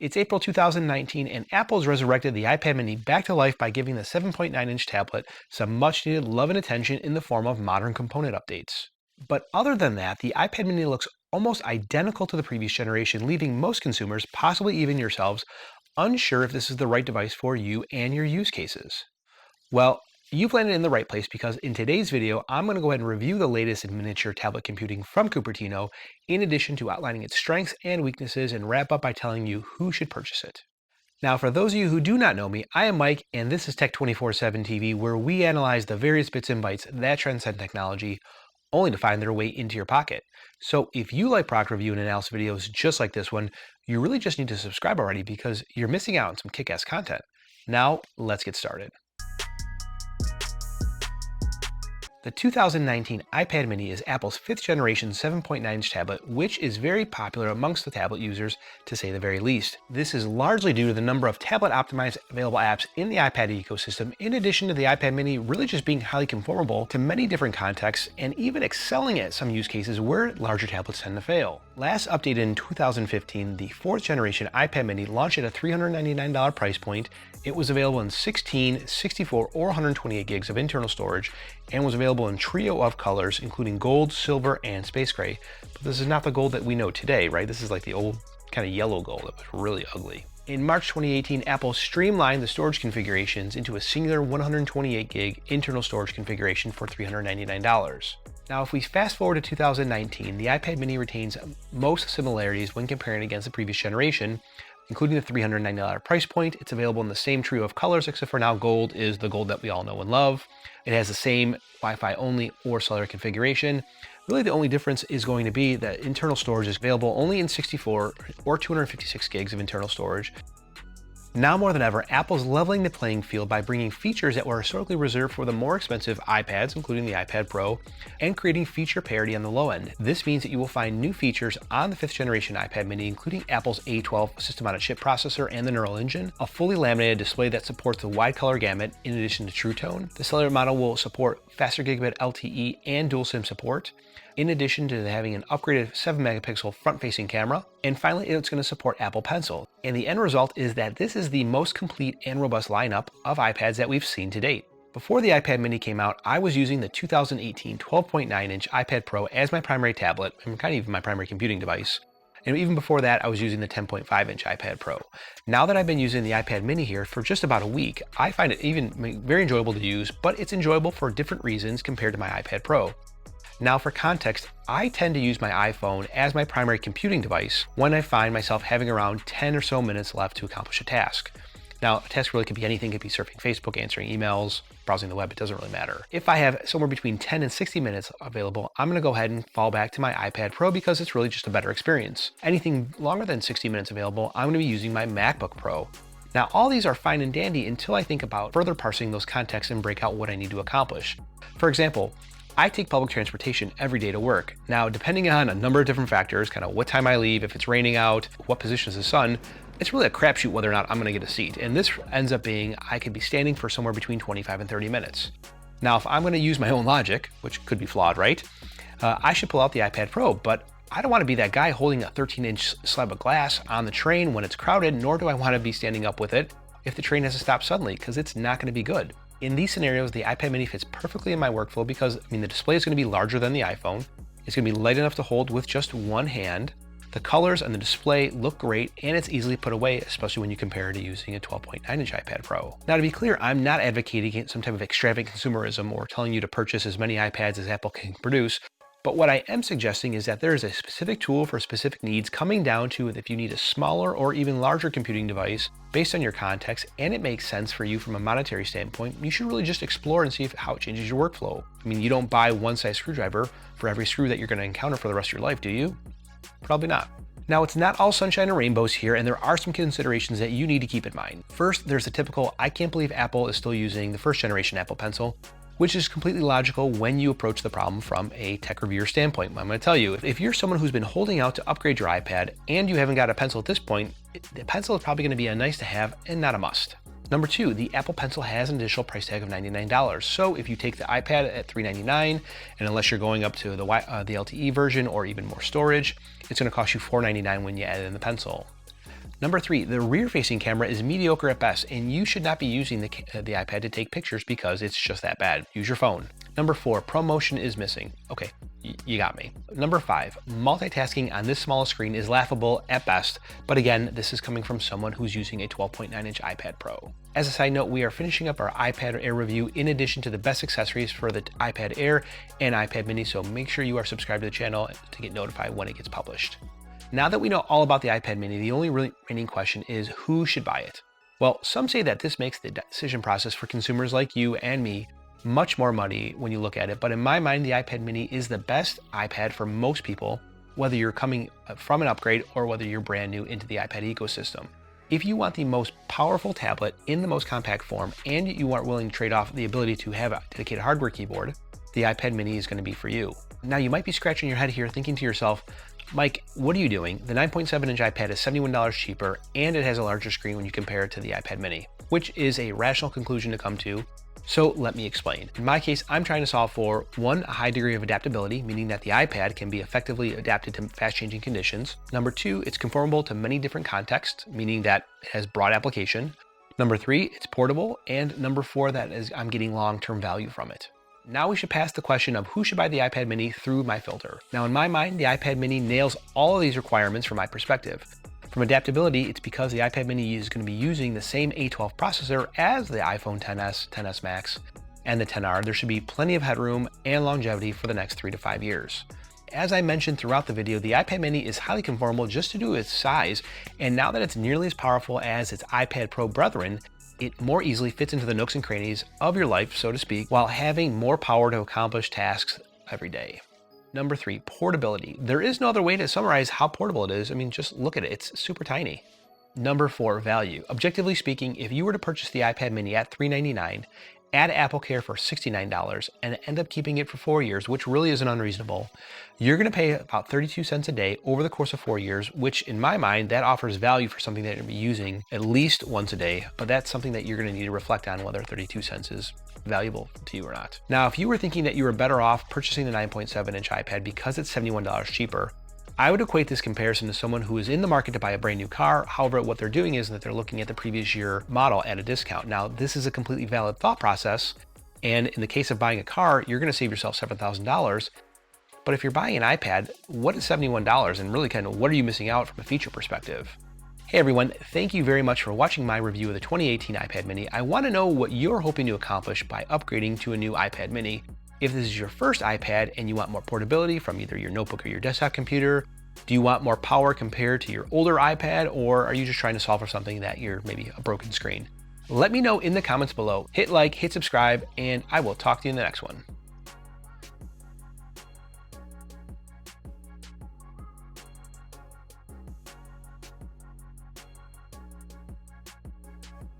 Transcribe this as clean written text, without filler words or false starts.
It's April 2019, and Apple's resurrected the iPad mini back to life by giving the 7.9-inch tablet some much-needed love and attention in the form of modern component updates. But other than that, the iPad mini looks almost identical to the previous generation, leaving most consumers, possibly even yourselves, unsure if this is the right device for you and your use cases. Well, you've landed in the right place because in today's video, I'm going to go ahead and review the latest in miniature tablet computing from Cupertino, in addition to outlining its strengths and weaknesses, and wrap up by telling you who should purchase it. Now, for those of you who do not know me, I am Mike, and this is Tech 24/7 TV, where we analyze the various bits and bytes that transcend technology, only to find their way into your pocket. So if you like product review and analysis videos just like this one, you really just need to subscribe already because you're missing out on some kick-ass content. Now, let's get started. The 2019 iPad mini is Apple's 5th generation 7.9-inch tablet, which is very popular amongst the tablet users, to say the very least. This is largely due to the number of tablet-optimized available apps in the iPad ecosystem, in addition to the iPad mini really just being highly conformable to many different contexts and even excelling at some use cases where larger tablets tend to fail. Last updated in 2015, the 4th generation iPad mini launched at a $399 price point. It was available in 16, 64, or 128 gigs of internal storage, and was available in a trio of colors, including gold, silver, and space gray. But this is not the gold that we know today, right? This is like the old kind of yellow gold that was really ugly. In March 2018, Apple streamlined the storage configurations into a singular 128 gig internal storage configuration for $399. Now, if we fast forward to 2019, the iPad mini retains most similarities when comparing against the previous generation, including the $399 price point. It's available in the same trio of colors, except for now gold is the gold that we all know and love. It has the same Wi-Fi only or cellular configuration. Really, the only difference is going to be that internal storage is available only in 64 or 256 gigs of internal storage. Now more than ever, Apple's leveling the playing field by bringing features that were historically reserved for the more expensive iPads, including the iPad Pro, and creating feature parity on the low end. This means that you will find new features on the 5th generation iPad mini, including Apple's A12 system-on-a-chip processor and the Neural Engine, a fully laminated display that supports the wide color gamut in addition to True Tone. The cellular model will support faster gigabit LTE and dual SIM support, in addition to having an upgraded 7-megapixel front-facing camera. And finally, it's going to support Apple Pencil. And the end result is that this is the most complete and robust lineup of iPads that we've seen to date. Before the iPad mini came out, I was using the 2018 12.9-inch iPad Pro as my primary tablet, and kind of even my primary computing device. And even before that, I was using the 10.5-inch iPad Pro. Now that I've been using the iPad mini here for just about a week, I find it even very enjoyable to use, but it's enjoyable for different reasons compared to my iPad Pro. Now, for context, I tend to use my iPhone as my primary computing device when I find myself having around 10 or so minutes left to accomplish a task. Now, a task really could be anything. It could be surfing Facebook, answering emails, browsing the web. It doesn't really matter. If I have somewhere between 10 and 60 minutes available, I'm going to go ahead and fall back to my iPad Pro because it's really just a better experience. Anything longer than 60 minutes available, I'm going to be using my MacBook Pro. Now, all these are fine and dandy until I think about further parsing those contexts and break out what I need to accomplish. For example, I take public transportation every day to work. Now, depending on a number of different factors, kind of what time I leave, if it's raining out, what position is the sun, it's really a crapshoot whether or not I'm going to get a seat. And this ends up being I could be standing for somewhere between 25 and 30 minutes. Now, if I'm going to use my own logic, which could be flawed, right? I should pull out the iPad Pro, but I don't want to be that guy holding a 13-inch slab of glass on the train when it's crowded, nor do I want to be standing up with it if the train has to stop suddenly, because it's not going to be good. In these scenarios, the iPad mini fits perfectly in my workflow because, the display is going to be larger than the iPhone. It's going to be light enough to hold with just one hand. The colors and the display look great, and it's easily put away, especially when you compare it to using a 12.9-inch iPad Pro. Now, to be clear, I'm not advocating some type of extravagant consumerism or telling you to purchase as many iPads as Apple can produce. But what I am suggesting is that there is a specific tool for specific needs, coming down to if you need a smaller or even larger computing device based on your context, and it makes sense for you from a monetary standpoint, you should really just explore and see how it changes your workflow. You don't buy one size screwdriver for every screw that you're going to encounter for the rest of your life, do you? Probably not. Now, it's not all sunshine and rainbows here, and there are some considerations that you need to keep in mind. First, there's the typical, I can't believe Apple is still using the 1st generation Apple Pencil, which is completely logical when you approach the problem from a tech reviewer standpoint. I'm going to tell you, if you're someone who's been holding out to upgrade your iPad and you haven't got a pencil at this point, the pencil is probably going to be a nice to have and not a must. Number 2, the Apple Pencil has an additional price tag of $99. So if you take the iPad at $399, and unless you're going up to the LTE version or even more storage, it's going to cost you $499 when you add in the pencil. Number 3, the rear-facing camera is mediocre at best, and you should not be using the iPad to take pictures because it's just that bad. Use your phone. Number 4, ProMotion is missing. Okay, you got me. Number 5, multitasking on this small screen is laughable at best, but again, this is coming from someone who's using a 12.9-inch iPad Pro. As a side note, we are finishing up our iPad Air review in addition to the best accessories for the iPad Air and iPad mini, so make sure you are subscribed to the channel to get notified when it gets published. Now that we know all about the iPad mini, the only remaining question is who should buy it? Well, some say that this makes the decision process for consumers like you and me much more money when you look at it, but in my mind, the iPad mini is the best iPad for most people, whether you're coming from an upgrade or whether you're brand new into the iPad ecosystem. If you want the most powerful tablet in the most compact form and you aren't willing to trade off the ability to have a dedicated hardware keyboard, the iPad mini is going to be for you. Now you might be scratching your head here thinking to yourself, Mike, what are you doing? The 9.7-inch iPad is $71 cheaper and it has a larger screen when you compare it to the iPad mini, which is a rational conclusion to come to. So let me explain. In my case, I'm trying to solve for 1, a high degree of adaptability, meaning that the iPad can be effectively adapted to fast-changing conditions. Number 2, it's conformable to many different contexts, meaning that it has broad application. Number 3, it's portable. And number 4, that is I'm getting long-term value from it. Now we should pass the question of who should buy the iPad mini through my filter. Now in my mind, the iPad mini nails all of these requirements from my perspective. From adaptability, it's because the iPad mini is going to be using the same A12 processor as the iPhone XS, XS Max, and the XR. There should be plenty of headroom and longevity for the next 3 to 5 years. As I mentioned throughout the video, the iPad mini is highly conformable just due to its size, and now that it's nearly as powerful as its iPad Pro brethren, it more easily fits into the nooks and crannies of your life, so to speak, while having more power to accomplish tasks every day. Number 3, portability. There is no other way to summarize how portable it is. I mean, just look at it, it's super tiny. Number 4, value. Objectively speaking, if you were to purchase the iPad mini at $399, add Apple Care for $69, and end up keeping it for 4 years, which really isn't unreasonable, you're gonna pay about 32 cents a day over the course of 4 years, which in my mind, that offers value for something that you're gonna be using at least once a day, but that's something that you're gonna need to reflect on whether 32 cents is valuable to you or not. Now, if you were thinking that you were better off purchasing the 9.7-inch iPad because it's $71 cheaper, I would equate this comparison to someone who is in the market to buy a brand new car. However, what they're doing is that they're looking at the previous year model at a discount. Now, this is a completely valid thought process. And in the case of buying a car, you're going to save yourself $7,000. But if you're buying an iPad, what is $71? And really kind of what are you missing out from a feature perspective? Hey everyone, thank you very much for watching my review of the 2018 iPad mini. I want to know what you're hoping to accomplish by upgrading to a new iPad mini. If this is your first iPad and you want more portability from either your notebook or your desktop computer, do you want more power compared to your older iPad, or are you just trying to solve for something that you're maybe a broken screen? Let me know in the comments below. Hit like, hit subscribe, and I will talk to you in the next one.